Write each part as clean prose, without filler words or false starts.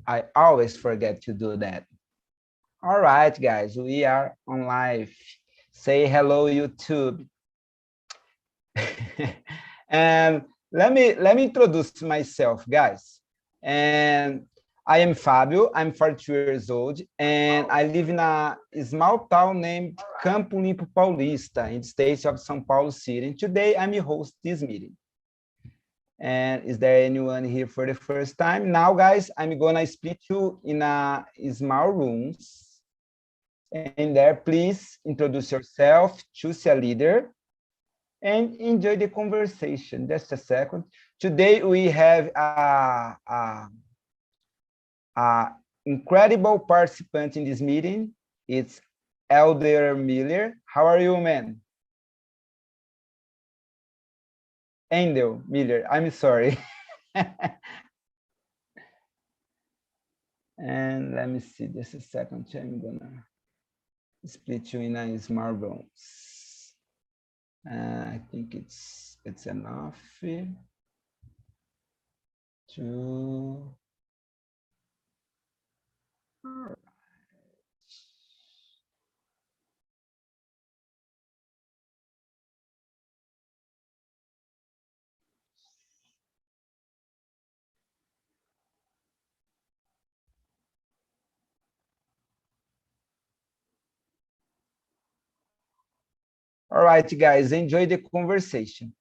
I always forget to do that. All right, guys, we are on live. Say hello, YouTube. And let me introduce myself, guys. And I am Fabio. I'm 42 years old, and I live in a small town named Campo Limpo Paulista in the state of São Paulo City. And today I'm your host this meeting. And is there anyone here for the first time? Now, guys, I'm gonna split you in a small rooms. And there, please introduce yourself, choose a leader, and enjoy the conversation. Just a second. Today we have a incredible participant in this meeting. It's Elder Miller. How are you, man? Endel Miller, I'm sorry. And let me see, just a second. I'm gonna split you in a small rooms. I think it's enough to. All right, guys, enjoy the conversation.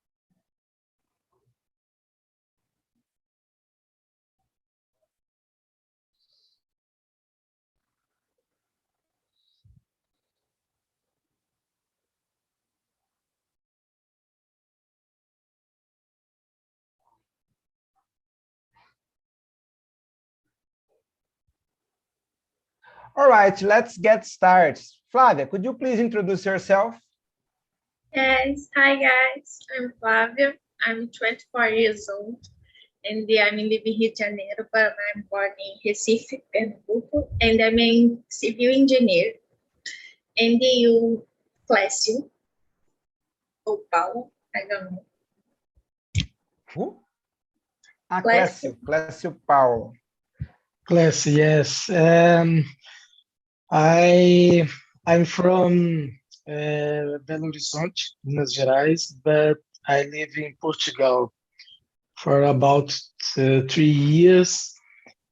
All right, let's get started. Flavia, could you please introduce yourself? Yes, hi guys, I'm Flávia. I'm 24 years old and I'm living in Rio de Janeiro, but I'm born in Recife, Pernambuco, and I'm a civil engineer. And you, Clécio, or Paulo, I don't know. Who? Clécio Paulo. Clécio, yes. I'm from Belo Horizonte, Minas Gerais, but I live in Portugal for about 3 years,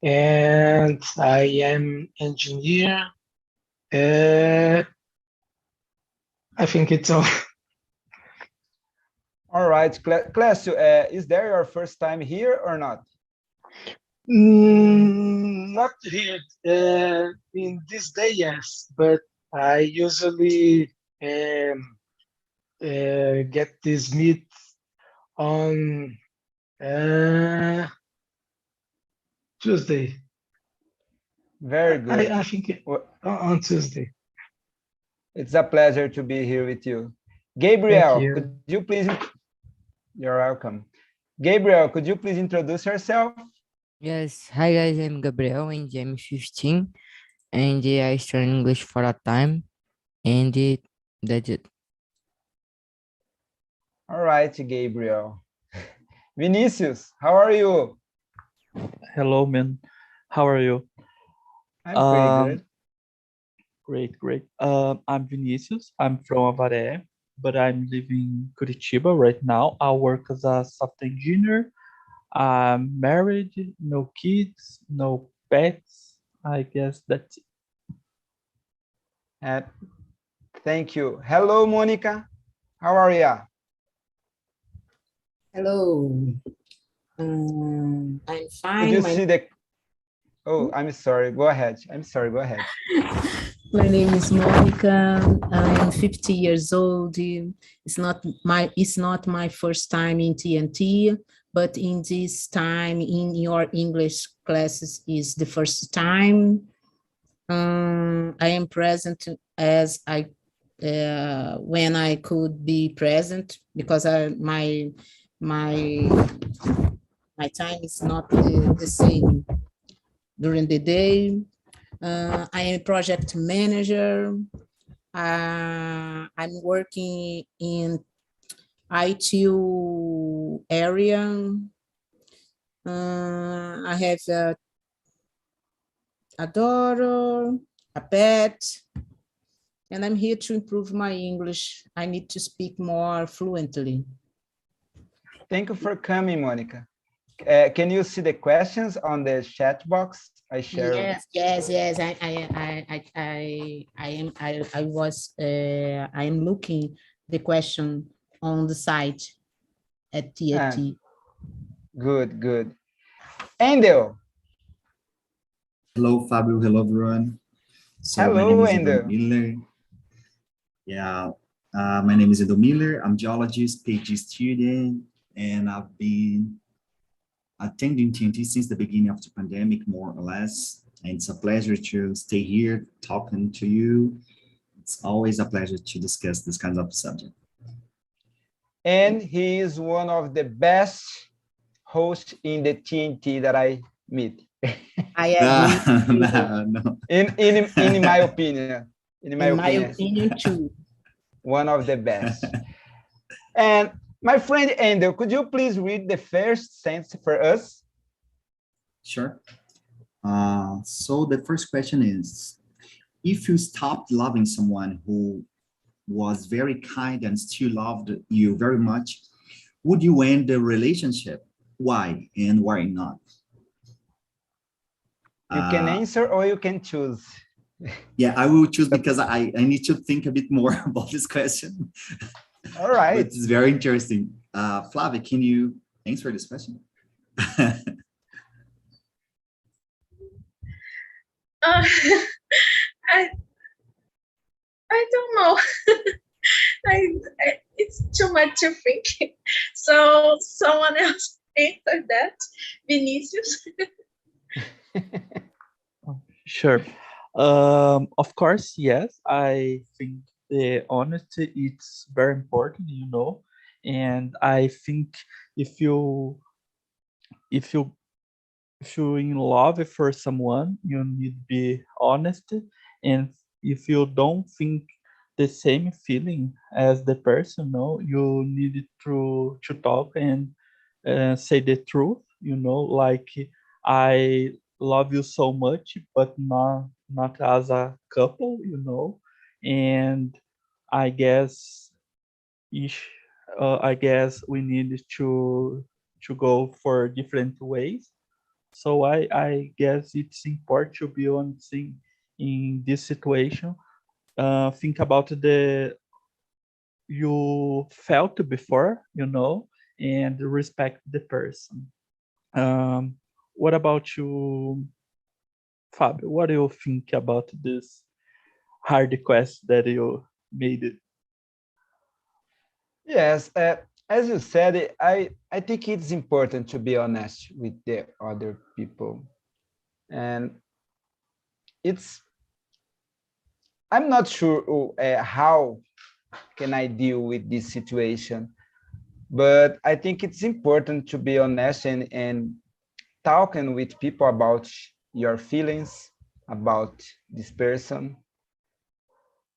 and I am engineer. I think it's all. All right, Clécio, is there your first time here or not? Not here. In this day, yes, but I usually get this meet on Tuesday. Very good. I think on Tuesday. It's a pleasure to be here with you. Gabriel, you. could you please? You're welcome. Gabriel, could you please introduce yourself? Yes, hi guys, I'm Gabriel and I'm 15 and I studied English for a time and that's it. All right, Gabriel. Vinicius, how are you? Hello, man. How are you? I'm pretty good. Great. I'm Vinicius. I'm from Avaré, but I'm living in Curitiba right now. I work as a software engineer. I'm married, no kids, no pets. I guess that's it. Thank you. Hello, Monica. How are you? Hello. I'm fine. Could you see the... Oh, I'm sorry. Go ahead. I'm sorry. Go ahead. My name is Monica. I'm 50 years old. It's not my first time in TNT, but in this time in your English classes is the first time. I am present as when I could be present because my time is not the same during the day. I am a project manager. I'm working in IT area. I have a daughter, a pet, and I'm here to improve my English. I need to speak more fluently. Thank you for coming, Monica. Can you see the questions on the chat box? I share. Yes. I am looking the question on the site at TAT. Good. Andel. Hello, Fabio. Hello, everyone. So Hello, my name is Andel. Edo Miller. Yeah, my name is Edo Miller. I'm geologist, PhD student, and I've been attending TNT since the beginning of the pandemic, more or less. And it's a pleasure to stay here talking to you. It's always a pleasure to discuss this kind of subject. And he is one of the best hosts in the TNT that I meet. I agree. No. In my opinion. In my opinion too. One of the best. And my friend Andel, could you please read the first sentence for us? Sure. So the first question is, if you stopped loving someone who was very kind and still loved you very much, would you end the relationship? Why and why not? You can answer or you can choose. Yeah, I will choose because I need to think a bit more about this question. All right. But it's very interesting. Flavia, can you answer this question? I don't know. It's too much to think. So someone else answer that. Vinicius. Sure. Of course, yes. I think the honesty is very important, and I think if you in love for someone, you need to be honest, and if you don't think the same feeling as the person, you need to talk and say the truth, like I love you so much, but not as a couple, and I guess I guess we need to go for different ways. So I guess it's important to be honest in this situation. Think about the you felt before, and respect the person. What about you, Fabio? What do you think about this hard quest that you made it? Yes, as you said, I think it's important to be honest with the other people. And I'm not sure how can I deal with this situation, but I think it's important to be honest and talking with people about your feelings about this person.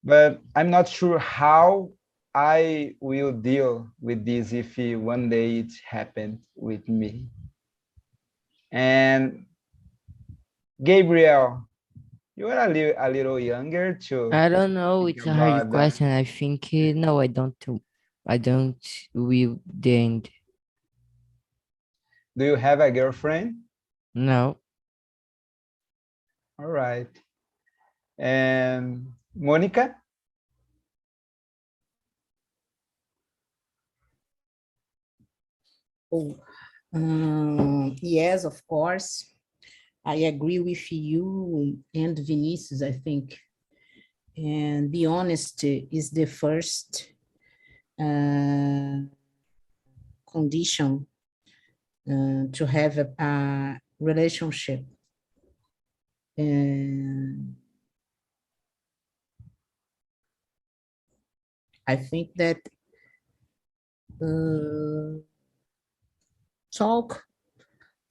But I'm not sure how I will deal with this if one day it happened with me. And Gabriel, you are a little younger too. I don't know. Think It's a hard about that. question. I think no, I don't. I don't. Will the end. Do you have a girlfriend? No. All right. And Monica? Oh, yes, of course. I agree with you and Vinicius, I think. And be honest is the first condition to have a relationship. And I think that talk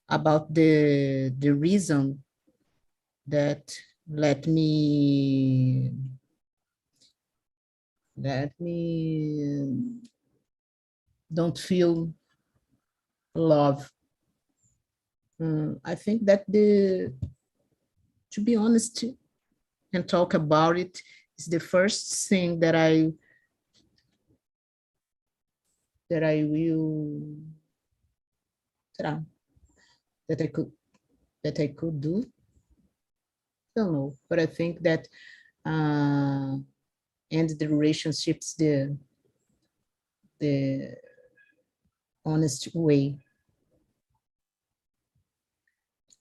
about the reason that let me don't feel love. I think that to be honest and talk about it is the first thing that I will that I could do. Don't know, but I think that end the relationships the honest way.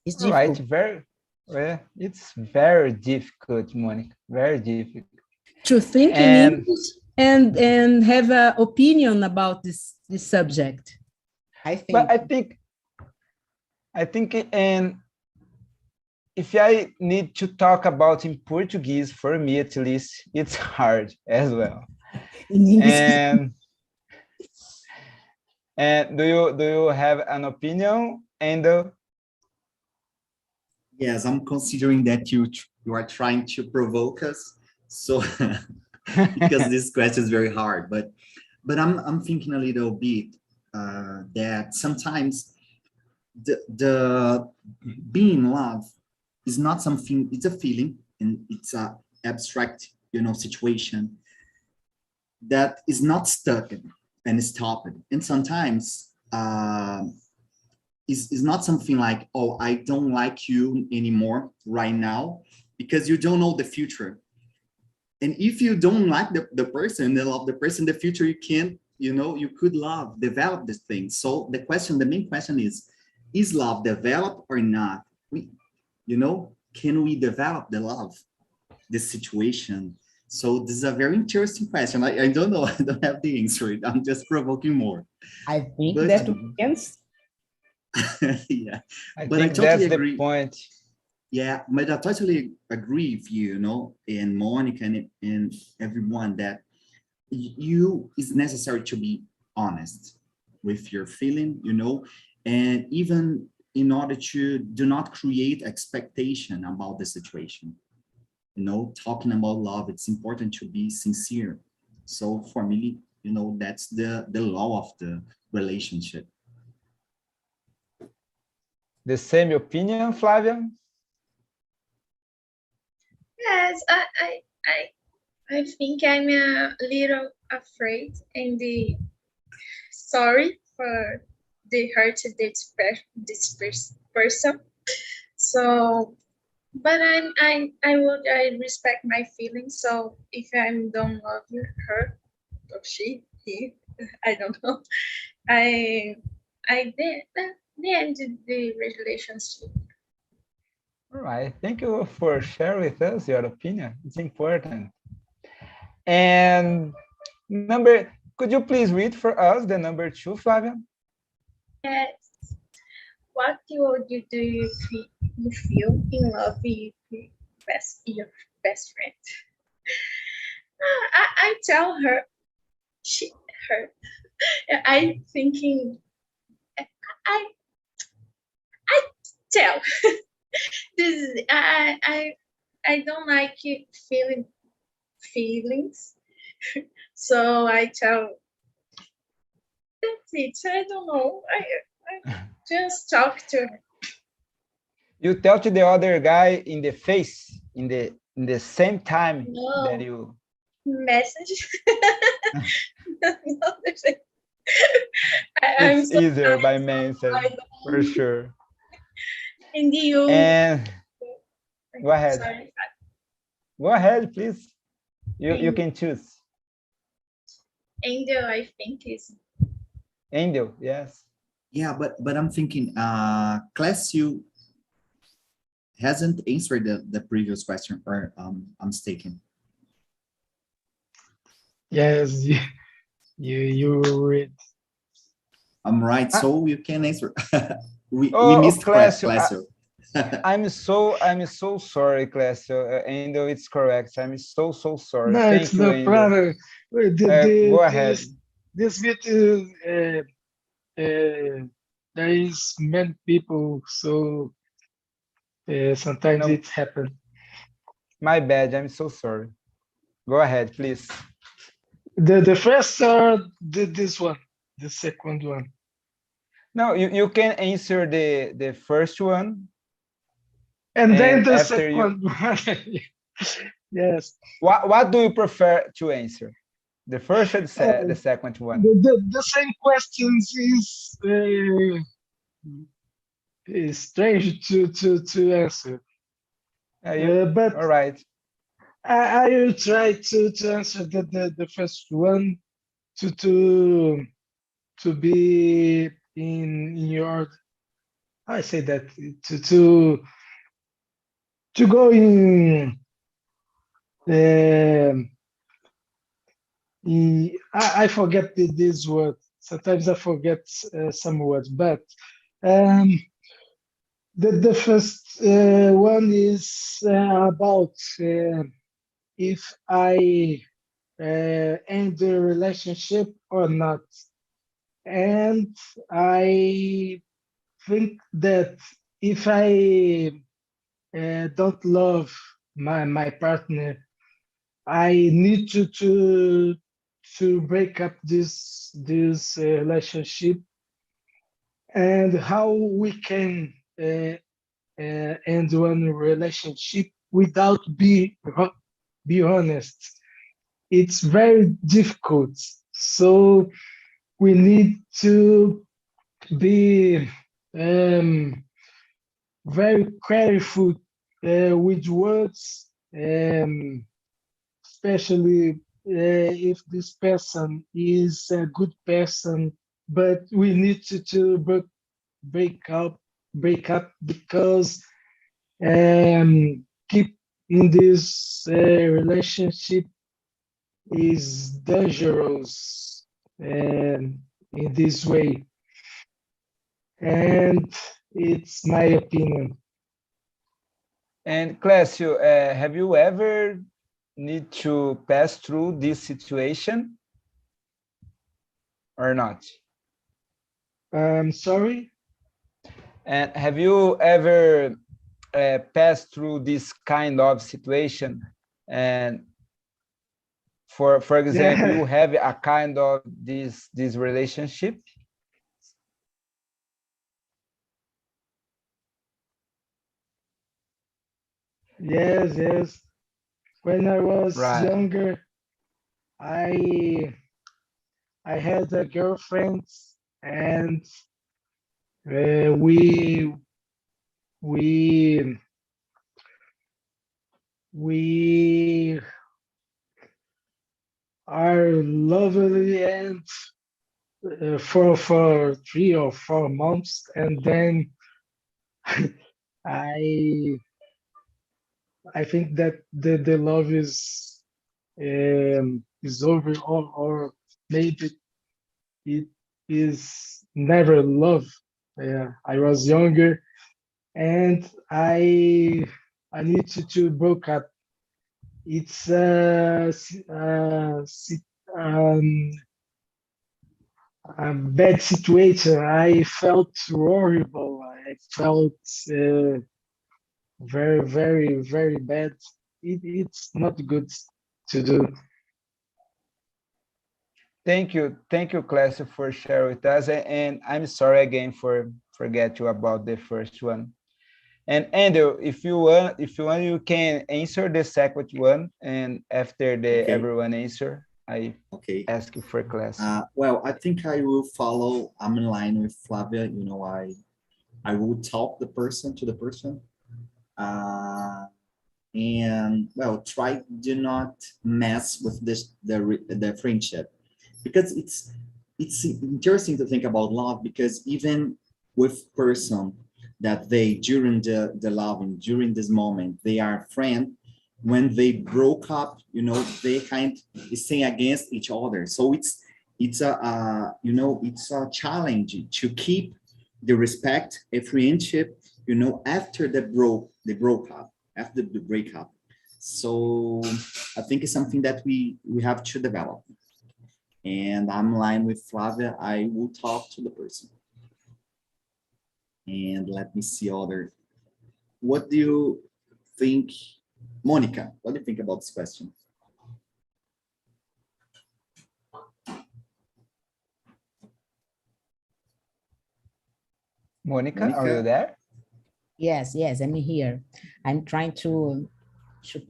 It's difficult. Right, it's very difficult, Monica, very difficult. To think in English and have an opinion about this subject. I think. But I think, and if I need to talk about in Portuguese, for me at least, it's hard as well. And do you have an opinion, Endo? Yes, I'm considering that you are trying to provoke us, so because this question is very hard. But I'm thinking a little bit that sometimes the being in love is not something. It's a feeling, and it's a abstract, situation that is not stuck and stopped. And sometimes is not something like, oh, I don't like you anymore right now, because you don't know the future. And if you don't like the person, they love the person, the future, you can't, you could develop this thing. So the main question is love developed or not? Can we develop the love, this situation? So this is a very interesting question. I don't know, I don't have the answer. I'm just provoking more. I think that we can. Yeah, I but think I totally that's agree. the point. Yeah, but I totally agree with you, and Monica and everyone, that it's necessary to be honest with your feeling, and even in order to do not create expectation about the situation. Talking about love, it's important to be sincere. So for me, that's the law of the relationship. The same opinion, Flavia? Yes, I think I'm a little afraid and sorry for the hurt this person. So, but I respect my feelings. So if I don't love her or he, I don't know. I did the end the relationship. All right, thank you for sharing with us your opinion. It's important. And could you please read for us the number 2, Flavia? Yes. What would you do if you feel in love with your best friend? I tell her, I thinking, I tell. This I don't like feelings, so I tell. That's it. I don't know. I just talk to her. You tell to the other guy in the face in the same time that you message. It's easier by message for sure. And you. And go ahead. Sorry. Go ahead, please. You can choose. Angel, I think is. Angel, yes. Yeah, but I'm thinking, class you hasn't answered the previous question, or I'm mistaken. Yes, you read. I'm right, so you can answer. we Oh, missed Clécio, Clécio. I'm so sorry, Clécio. Angel, it's correct. I'm so sorry. No, Thank it's you, no Angel. problem. Go ahead. This video, there is many people, so sometimes it happens. My bad. I'm so sorry. Go ahead, please. The first this one, the second one. No, you can answer the first one. And then And the after you, second one, yes. what do you prefer to answer? The first or the Uh, second one? the same questions is strange to answer. But All right. I will try to answer the first one to be in your, I say that to go um, I forget this word. Sometimes I forget some words, but um, the first one is about if I end the relationship or not. And I think that if I don't love my partner, I need to break up this relationship, and how we can end one relationship without be honest. It's very difficult. So we need to be um, very careful with words, especially if this person is a good person. But we need to break up, break up because keep in this relationship is dangerous in this way, and it's my opinion. And Clécio, have you ever need to pass through this situation or not? I'm sorry. And have you ever passed through this kind of situation? And for example, Yeah. you have a kind of this relationship? Yes, yes. When I was Right. younger, I I had a girlfriend, and we we are lovely, and for 3 or 4 months, and then I I think that the love is over, or maybe it is never love. Yeah, I was younger, and I need to broke up. It's um, a bad situation. I felt horrible. I felt very bad. It's not good to do. Thank you, Clécio, for sharing with us. And I'm sorry again for forget you about the first one. And Andrew, if you want, you can answer the second one, and after the Okay. everyone answer, I Okay. ask you for class. Well, I think I will follow. I'm in line with Flavia. I will talk the person to the person. And well, try do not mess with the friendship, because it's interesting to think about love, because even with person that they during the loving, during this moment they are friend, when they broke up, they kind of stay against each other. So it's it's a challenge to keep the respect, a friendship, after they broke up, after the breakup. So I think it's something that we have to develop. And I'm in line with Flavia. I will talk to the person. And let me see other. What do you think, Monica? What do you think about this question? Monica, are you there? Yes, I'm here. I'm trying to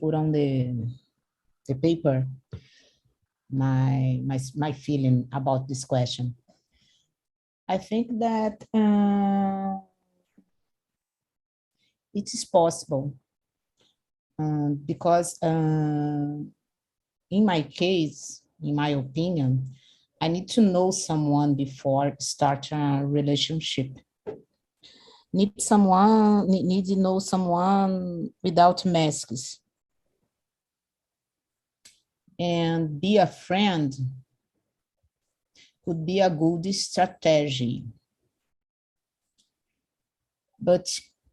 put on the paper my feeling about this question. I think that it is possible because in my case, in my opinion, I need to know someone before start a relationship. Need to know someone without masks. And be a friend could be a good strategy. But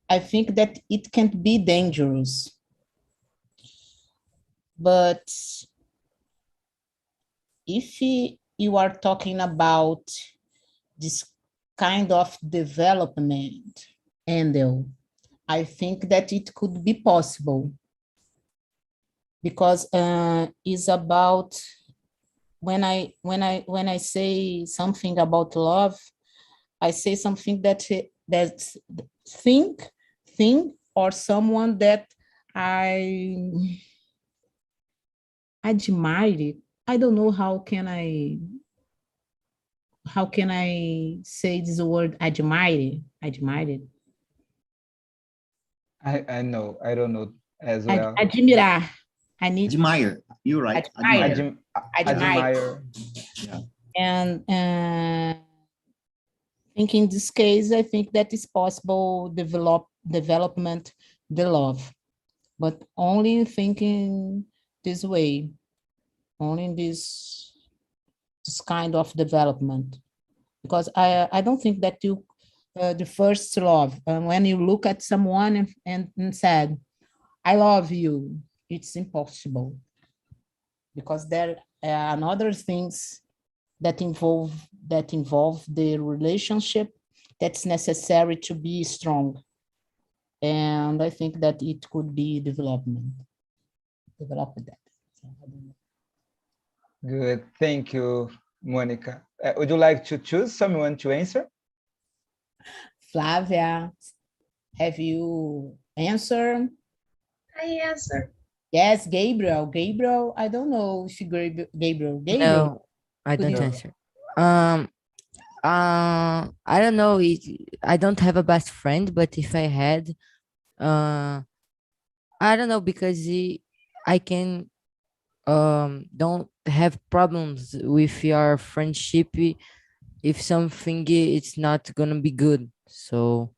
I think that it can be dangerous. But if you are talking about this kind of development, and I think that it could be possible because it's about when I say something about love, I say something that's thing or someone that I admire. I don't know how can I say this word admire. I know. I don't know as well. Admirar. I need Admire. You're right. Admire. Admire. Yeah. And think in this case, I think that is possible development the love, but only thinking this way, only in this kind of development, because I don't think that you the first love when you look at someone and said I love you, it's impossible because there are another things that involve the relationship that's necessary to be strong. And I think that it could be developed that. So, I don't know. Good. Thank you, Monica. Would you like to choose someone to answer? Flavia, have you answered? I answer. Yes, Gabriel. Gabriel, I don't know if Gabriel. No, I could don't you- answer. I don't know. I don't have a best friend, but if I had, I don't know because I can don't have problems with your friendship if something it's not gonna be good. So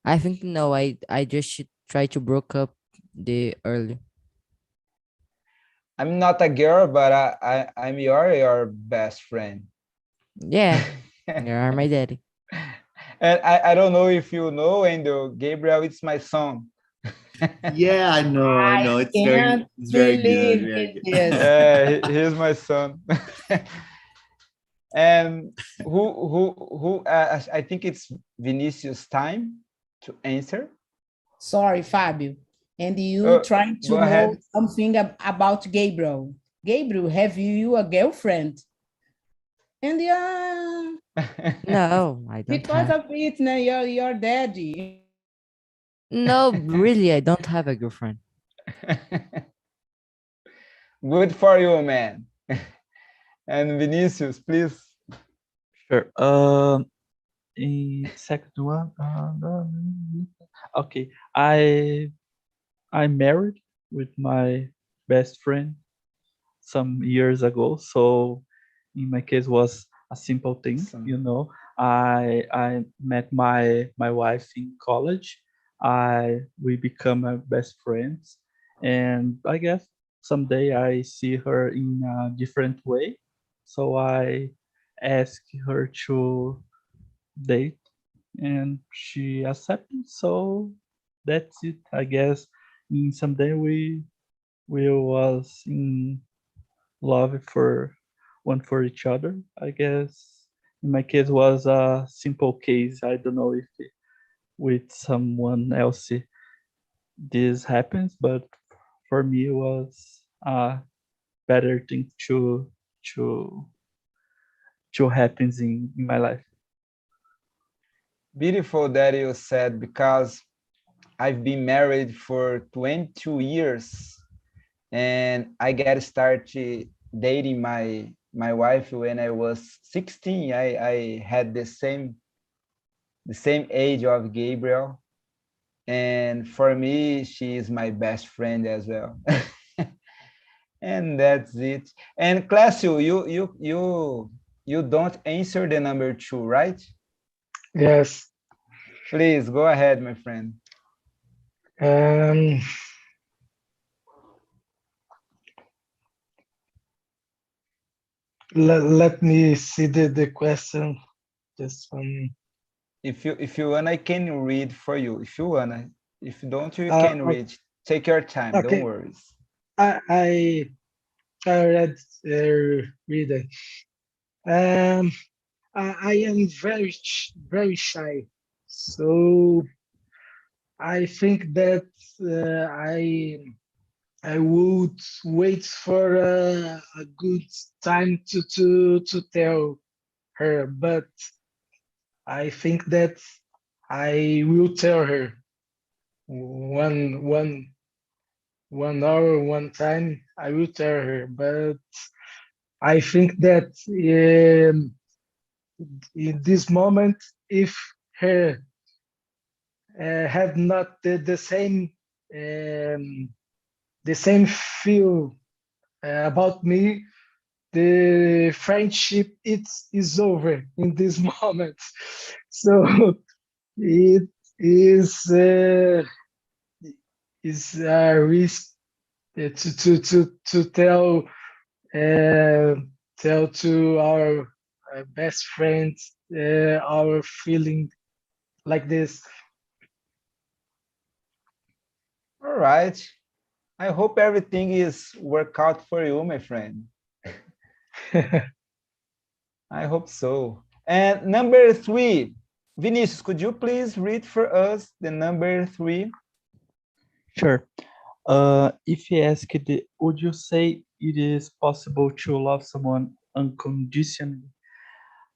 I think no, I just should try to break up the early. I'm not a girl, but I'm your best friend. Yeah, you are my daddy. And I don't know if you know, and Gabriel, it's my son. Yeah, I know. It's very good. Very good. Yes. He's my son. And I think it's Vinicius' time to answer. Sorry, Fabio. And you trying to Go know ahead. something about Gabriel. Gabriel, have you a girlfriend? And No, I don't because have. of it, now your daddy. No, really, I don't have a girlfriend. Good for you, man. And Vinicius, please. Sure. In second one, okay. I married with my best friend some years ago. So in my case was a simple thing, Awesome. you know. I met my wife in college. We become best friends, and I guess someday I see her in a different way. So I ask her to date, and she accepted. So that's it. I guess in someday we was in love for one for each other. I guess in my case was a simple case. I don't know if with someone else this happens, but for me it was a better thing to to happens in my life. Beautiful that you said, because I've been married for 22 years, and I got started dating my wife when I was 16. I had the same age of Gabriel, and for me, she is my best friend as well. And that's it. And Clássio, you don't answer the number 2, right? Yes. Please go ahead, my friend. Um, let me see the question. Just one. If you want, I can read for you. If you wanna, if you don't, you Uh, can read. Take your time. Don't okay. worry. I read read it. I am very shy, so I think that I would wait for a good time to tell her, but I think that I will tell her one hour, one time. I will tell her, but I think that in this moment, if her have not the same feel about me, the friendship is over in this moment. So it is a risk to tell to our best friends our feeling like this. All right. I hope everything is work out for you, my friend. I hope so. And number 3, Vinicius, could you please read for us the number 3? Sure. If you ask it, would you say it is possible to love someone unconditionally?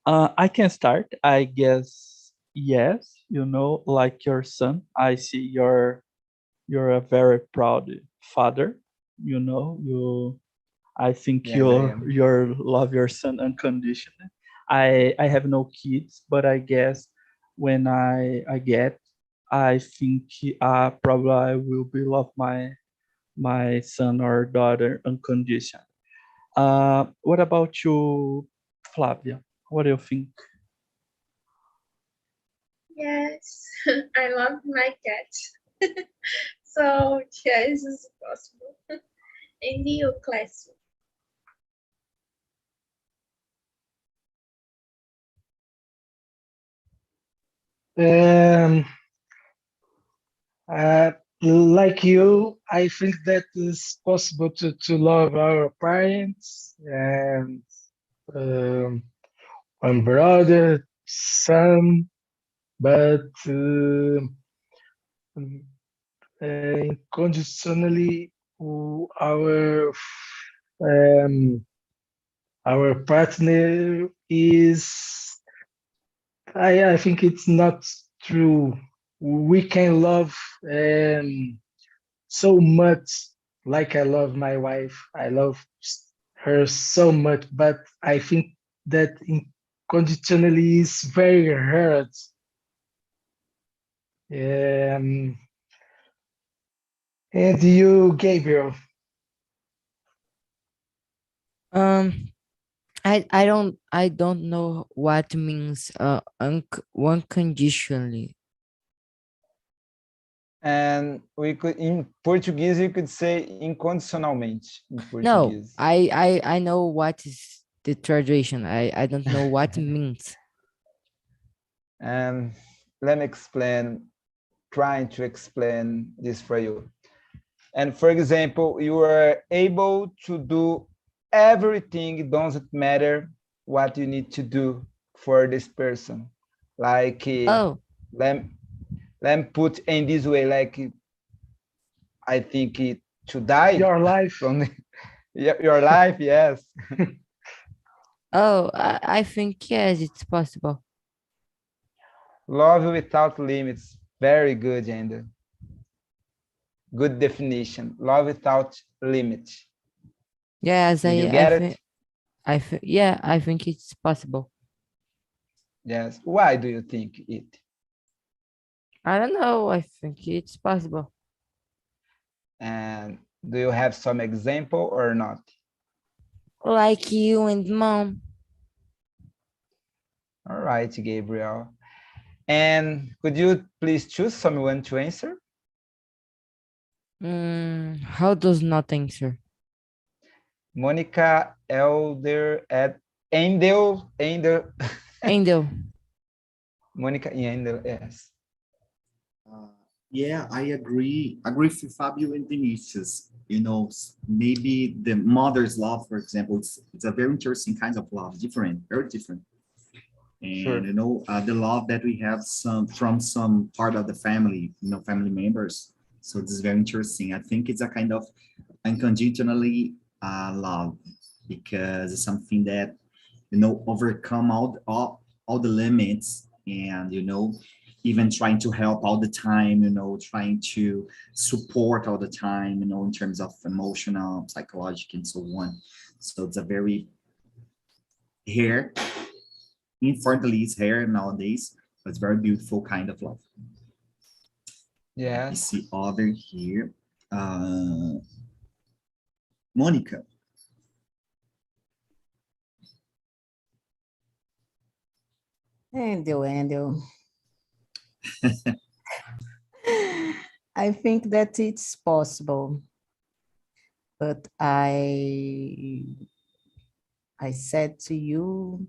I can start. I guess yes. You know, like your son. I see you're a very proud father. You know, I think Yes, I am. you love your son unconditionally. I have no kids, but I guess when I think probably I will be love my son or daughter unconditionally. What about you, Flavia? What do you think? Yes, I love my cat. So yes, it's possible. And you, class. Um, like you, I think that it's possible to love our parents and um, one brother, son, but conditionally um, our partner is. I think it's not true. We can love so much like I love my wife. I love her so much, but I think that unconditionally is very hard. Um, and you, Gabriel? Um, I don't know what means unconditionally. And we could, in Portuguese, you could say incondicionalmente in No, Portuguese. I know what is the translation. I don't know what it means. And let me trying to explain this for you. And for example, you are able to do everything, it doesn't matter what you need to do for this person. Like, Oh, let, let me put in this way, like, I think to die Your life. from your life, yes. I think yes, it's possible. Love without limits. Very good, Ender. Good definition. Love without limit. Yes, Did you get it? yeah, I think it's possible. Yes. Why do you think it? I don't know. I think it's possible. And do you have some example or not? Like you and mom. All right, Gabriel. And could you please choose someone to answer? How does not answer? Monica, Elder, Endel, Angel. Monica and Endel, yes. Yeah, I agree. Agree with Fabio and Vinicius. You know, maybe the mother's love, for example, it's a very interesting kind of love, different, very different. And Sure. you know, the love that we have from some part of the family, you know, family members. So this is very interesting. I think it's a kind of unconditionally love, because it's something that, you know, overcome all the limits, and you know, even trying to help all the time, you know, trying to support all the time, you know, in terms of emotional, psychological, and so on. So it's a very hair, unfortunately, it's hair nowadays, but it's very beautiful kind of love. You Yes. see other here, Monica. Andrew. I think that it's possible, but I said to you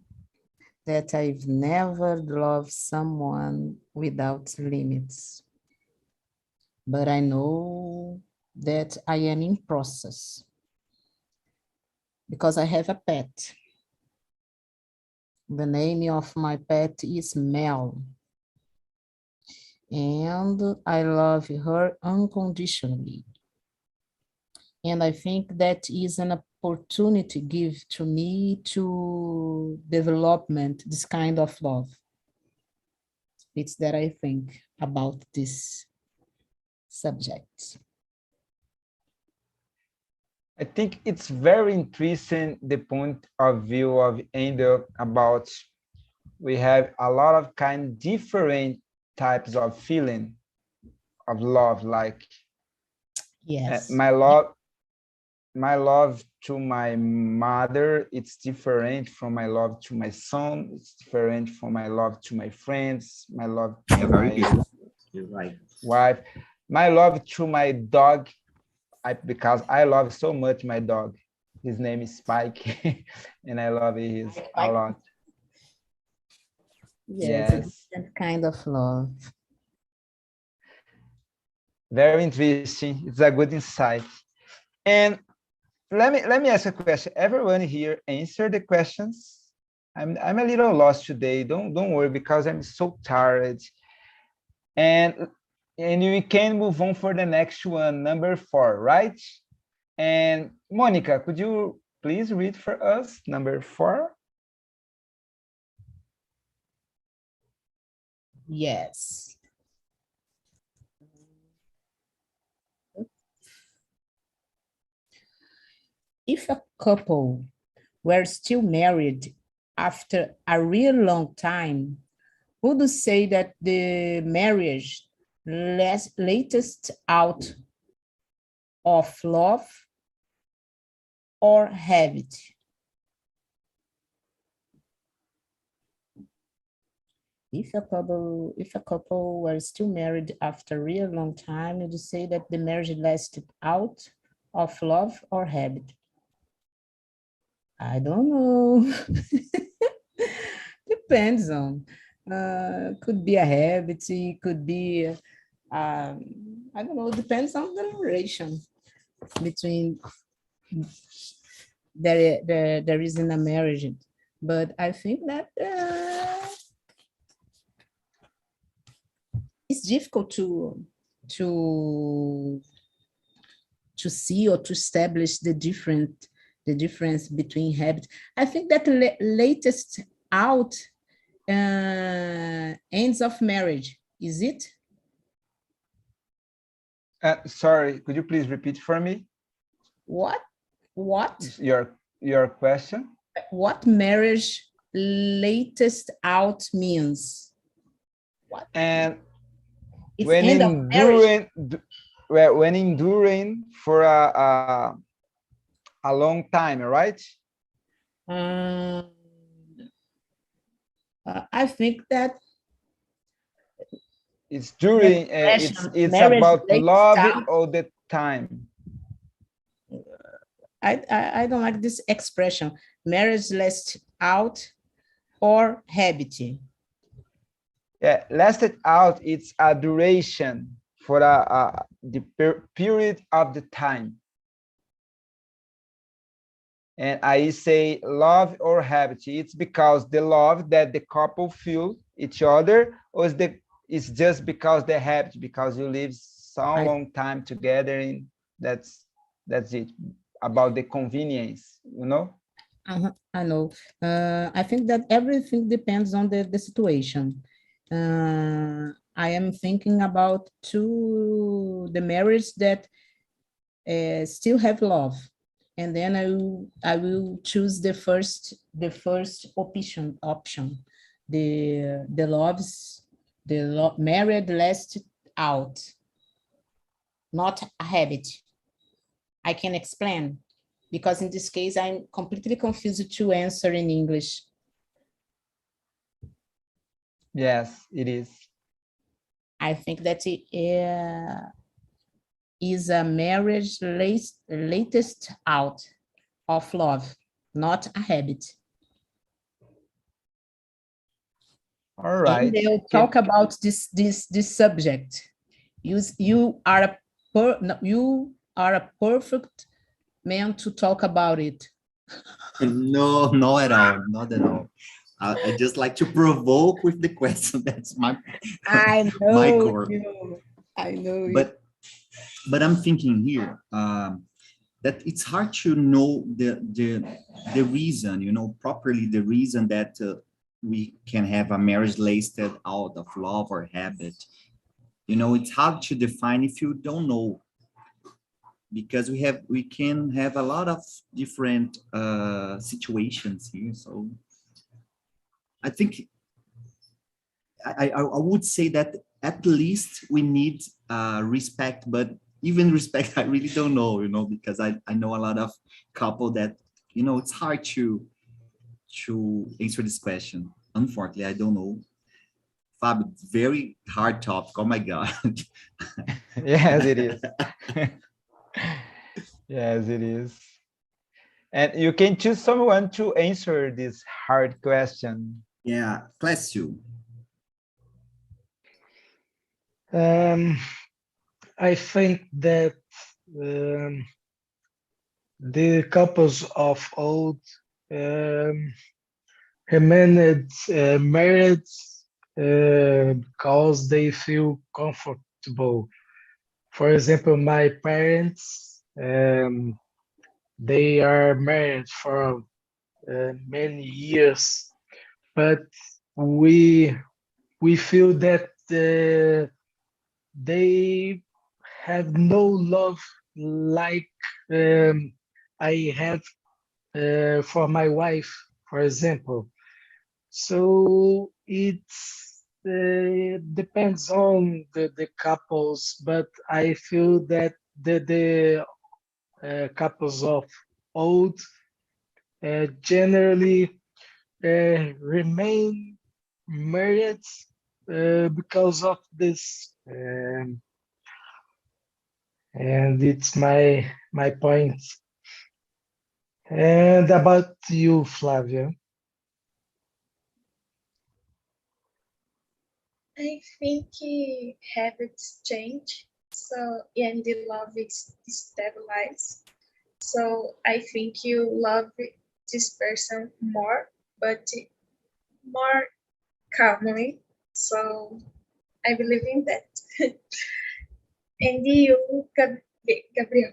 that I've never loved someone without limits, but I know that I am in process because I have a pet. The name of my pet is Mel, and I love her unconditionally. And I think that is an opportunity give to me to development this kind of love. It's that I think about this subject. I think it's very interesting the point of view of Angel about we have a lot of different types of feeling of love, like Yes. my love to my mother, it's different from my love to my son, it's different from my love to my friends, my love to Yeah, very my beautiful. You're right. wife, my love to my dog, because I love so much my dog. His name is Spike, and I love his a lot. Yes, Yes. it's that kind of love. Very interesting. It's a good insight. And let me ask a question. Everyone here answer the questions. I'm a little lost today. Don't worry, because I'm so tired. And we can move on for the next one, number 4, right? And Monica, could you please read for us number 4? Yes. If a couple were still married after a real long time, would you say that the marriage latest out of love or habit? If a couple were still married after a real long time, would you say that the marriage lasted out of love or habit? I don't know. Depends on. Could be a habit, it could be, I don't know, depends on the relation between there is in a marriage. But I think that it's difficult to see or to establish the difference between habits. I think that latest out ends of marriage, is it? Sorry, could you please repeat for me What your question? what marriage latest out means? What? And It's when end of marriage. when enduring for a long time, right? I think that It's during it's marriage about latest love out. all the time. I don't like this expression. Marriage lasts out or habit. Yeah, lasted out, it's a duration for the period of the time. And I say love or habit. It's because the love that the couple feel each other, or it's just because they habit, because you live so long time together, and that's it, about the convenience, you know? I know. I think that everything depends on the situation. I am thinking about the marriage that still have love, and then I will choose the first option. The married last out, not a habit. I can explain, because in this case, I'm completely confused to answer in English. Yes, it is. I think that it is a marriage latest out of love, not a habit. All right. And they'll talk about this subject. You are a perfect man to talk about it. No, not at all. Not at all. I just like to provoke with the question. That's my I know my core. I know But I'm thinking here that it's hard to know the reason, you know, properly the reason that we can have a marriage lasted out of love or habit. You know, it's hard to define if you don't know, because we can have a lot of different situations here. So I think I would say that at least we need respect, but even respect, I really don't know, you know, because I know a lot of couple that, you know, it's hard to answer this question. Unfortunately, I don't know. Fab, very hard topic. Oh my God. Yes, it is. Yes, it is. And you can choose someone to answer this hard question. Yeah, class 2. I think that the couples of old remained married because they feel comfortable. For example, my parents, they are married for many years, but we feel that they have no love like I have for my wife, for example. So it depends on the couples, but I feel that the couples of old generally remain married because of this. And it's my point. And about you, Flavia? I think habits change, so and the love is stabilized. So I think you love this person more, but more calmly. So I believe in that. And you, Gabriel?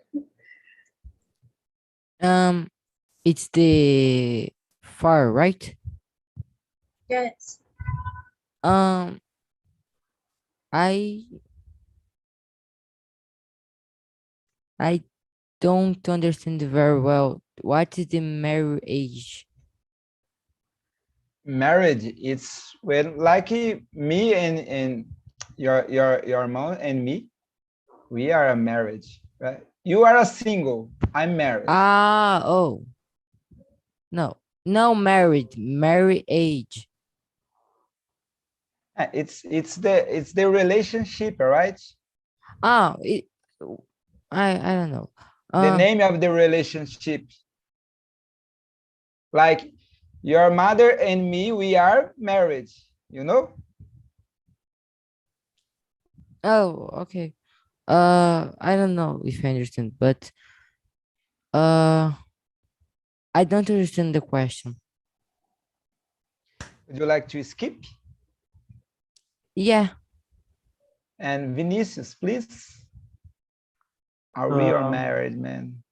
It's the far right. Yes. I I don't understand very well. What is the marriage? Marriage, it's when like me and your mom and me, we are a marriage, right? You are a single, I'm married. Ah, oh, no, no, marriage. It's the relationship, right? Ah, I don't know. The name of the relationship. Like your mother and me, we are married, you know? Oh, okay. I don't know if I understand, but I don't understand the question. Would you like to skip? Yeah. And Vinicius, please. Are we are Um, married, man?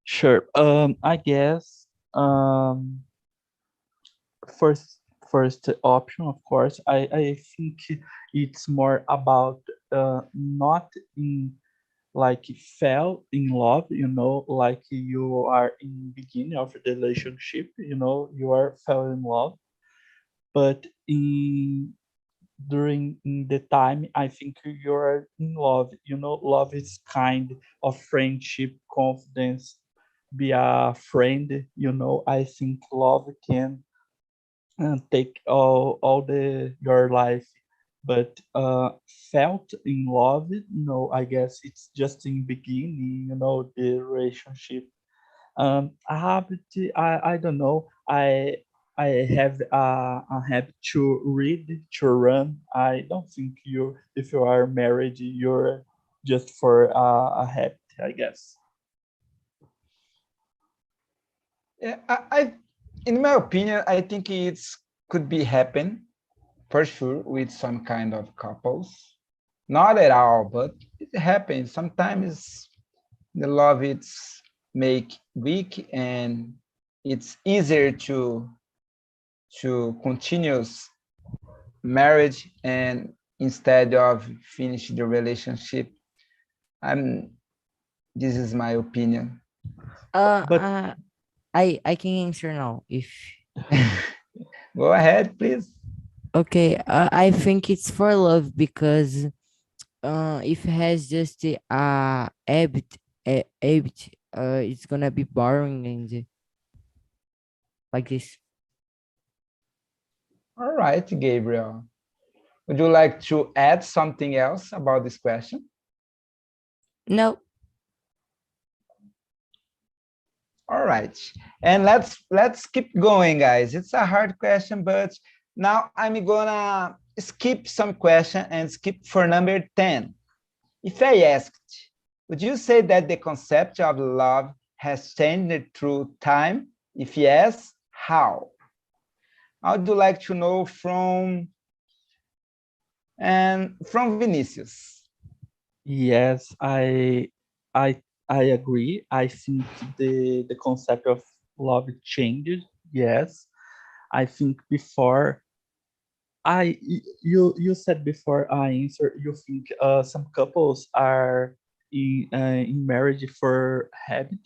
sure. I guess first first option, of course. I think it's more about not in like fell in love, like you are in beginning of the relationship, you are fell in love, but in during the time I think you're in love. Love is kind of friendship, confidence, be a friend. I think love can take all the your life, but felt in love, I guess it's just in beginning, the relationship. I have to, I don't know, I have a habit to read, to run. I don't think if you are married, you're just for a habit, I guess. Yeah, in my opinion, I think it's could be happen for sure with some kind of couples. Not at all, but it happens. Sometimes the love it's make weak and it's easier to continuous marriage and instead of finish the relationship. I'm this is my opinion. Uh, But uh I can answer now if Go ahead, please. okay. I think it's for love because if it has just habit, it's gonna be boring and like this. All right, Gabriel. Would you like to add something else about this question? No. All right. And let's keep going, guys. It's a hard question, but now I'm gonna skip some question and skip for number 10. If I asked, would you say that the concept of love has changed through time? If yes, how? I would like to know from Vinicius. yes, I I agree. I think the concept of love changed. Yes, I think before you said before I answer, you think some couples are in marriage for habit,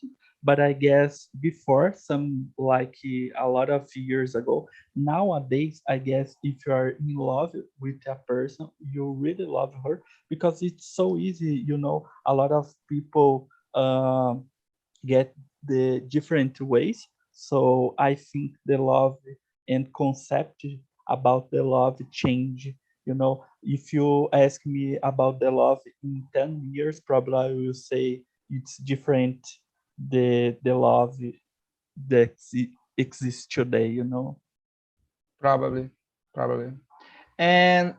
but I guess before, some like a lot of years ago. Nowadays I guess if you are in love with a person, you really love her because it's so easy. A lot of people get the different ways. So I think the love and concept about the love change. If you ask me about the love in 10 years, probably I will say it's different, the love that exists today. Probably, probably. And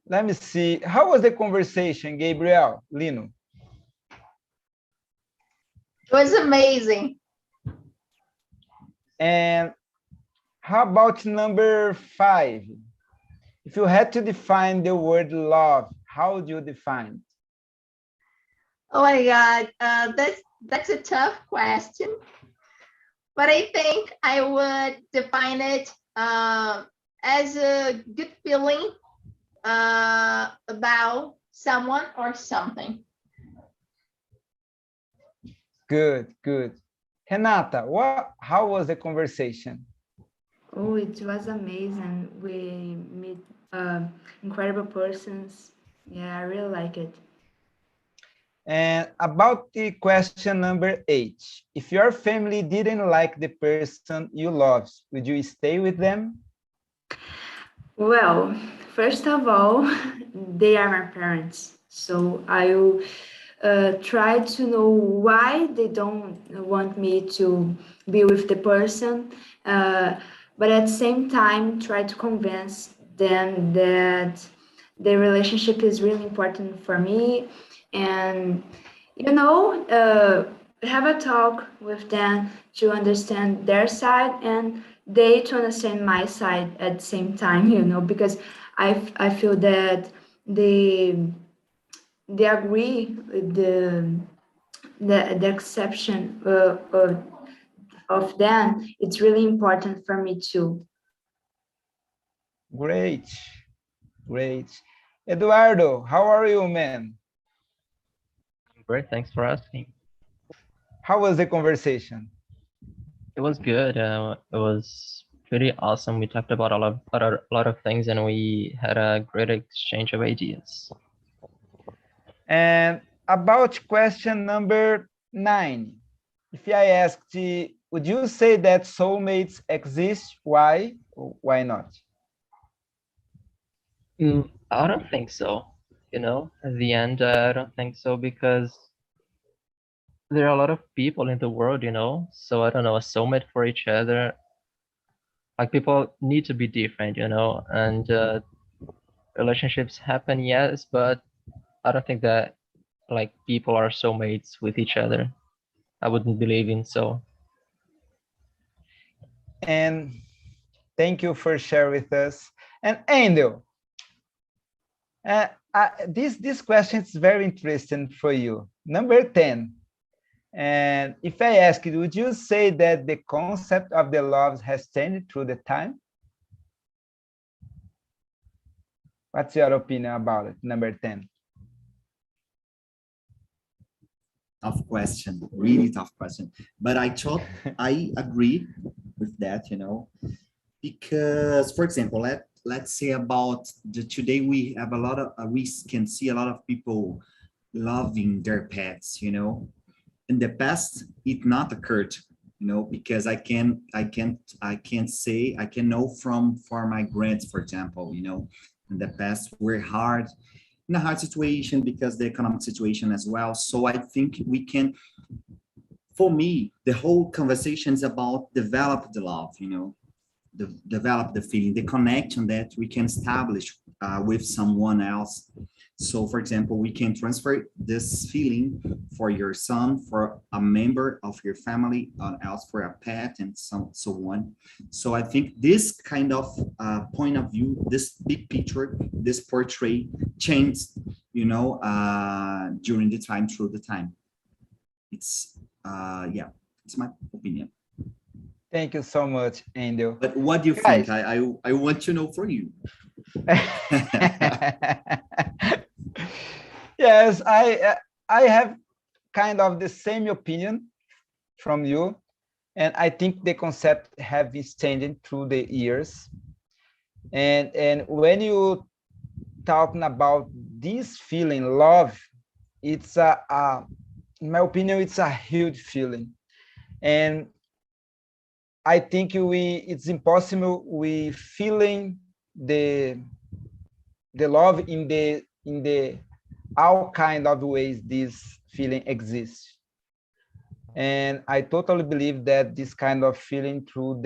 let me see. How was the conversation, Gabriel, Lino? It was amazing. And how about number 5? If you had to define the word love, how would you define it? Oh my God, that's a tough question, but I think I would define it as a good feeling about someone or something. Good, good. Renata, how was the conversation? Oh, it was amazing. We meet incredible persons. Yeah, I really like it. And about the question number 8, if your family didn't like the person you love, would you stay with them? Well, first of all, they are my parents. So I will try to know why they don't want me to be with the person. But at the same time, try to convince them that the relationship is really important for me. And, have a talk with them to understand their side and they to understand my side at the same time, because I feel that they agree with the exception of them. It's really important for me too. Great, great. Eduardo, how are you, man? Great, thanks for asking. How was the conversation? It was good. It was pretty awesome. We talked about a lot of things, and we had a great exchange of ideas. And about question number 9, if I asked, would you say that soulmates exist? Why or why not? I don't think so. At the end, I don't think so because there are a lot of people in the world, so I don't know, a soulmate for each other. Like people need to be different, and relationships happen, yes, but I don't think that like people are soulmates with each other. I wouldn't believe in so. And thank you for sharing with us. And Angel, this question is very interesting for you. Number 10. And if I ask you, would you say that the concept of the love has changed through the time? What's your opinion about it? Number 10. Tough question, really tough question. But I agree with that, because, for example, let's say about today we have we can see a lot of people loving their pets, In the past, it not occurred, because I can say, I can know for my grants, for example, in the past we're in a hard situation because the economic situation as well. So I think we can, for me, the whole conversation is about develop the love, develop the feeling, the connection that we can establish with someone else. So, for example, we can transfer this feeling for your son, for a member of your family, else for a pet, and so on. So I think this kind of point of view, this big picture, this portrait changed, during the time, through the time. It's my opinion. Thank you so much, Angel. But what do you think? I want to know for you. Yes, I have kind of the same opinion from you, and I think the concept have been changing through the years. And when you talking about this feeling, love, it's in my opinion, it's a huge feeling, and I think it's impossible we feeling the love in the all kind of ways this feeling exists. And I totally believe that this kind of feeling through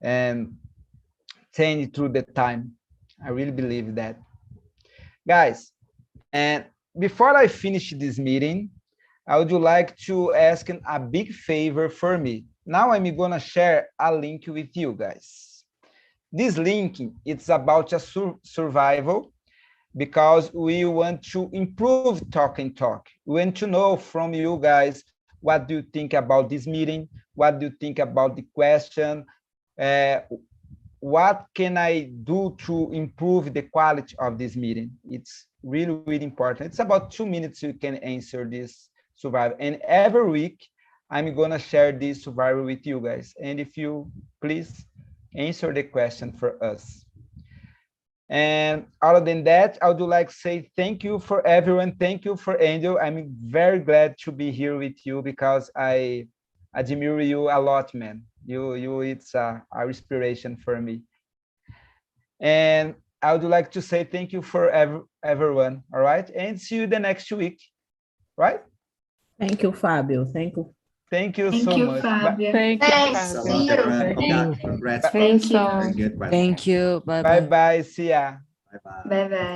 and change through the time. I really believe that. Guys, and before I finish this meeting, I would like to ask a big favor for me. Now I'm gonna share a link with you guys. This link, it's about a survival, because we want to improve TALKNTALK. We want to know from you guys, what do you think about this meeting? What do you think about the question? What can I do to improve the quality of this meeting? It's really, really important. It's about 2 minutes you can answer this survivor. And every week, I'm gonna share this survivor with you guys. And if you please answer the question for us. And other than that, I would like to say thank you for everyone. Thank you for Angel. I'm very glad to be here with you because I admire you a lot, man. It's a inspiration for me. And I would like to say thank you for everyone. All right, and see you the next week. Right? Thank you, Fabio. Thank you. Thank you Thank so you, much. Fabio. Thanks. So, See you. everyone, Thank you. very good. Thank you. Bye Bye bye. bye. See ya. Bye bye. Bye bye.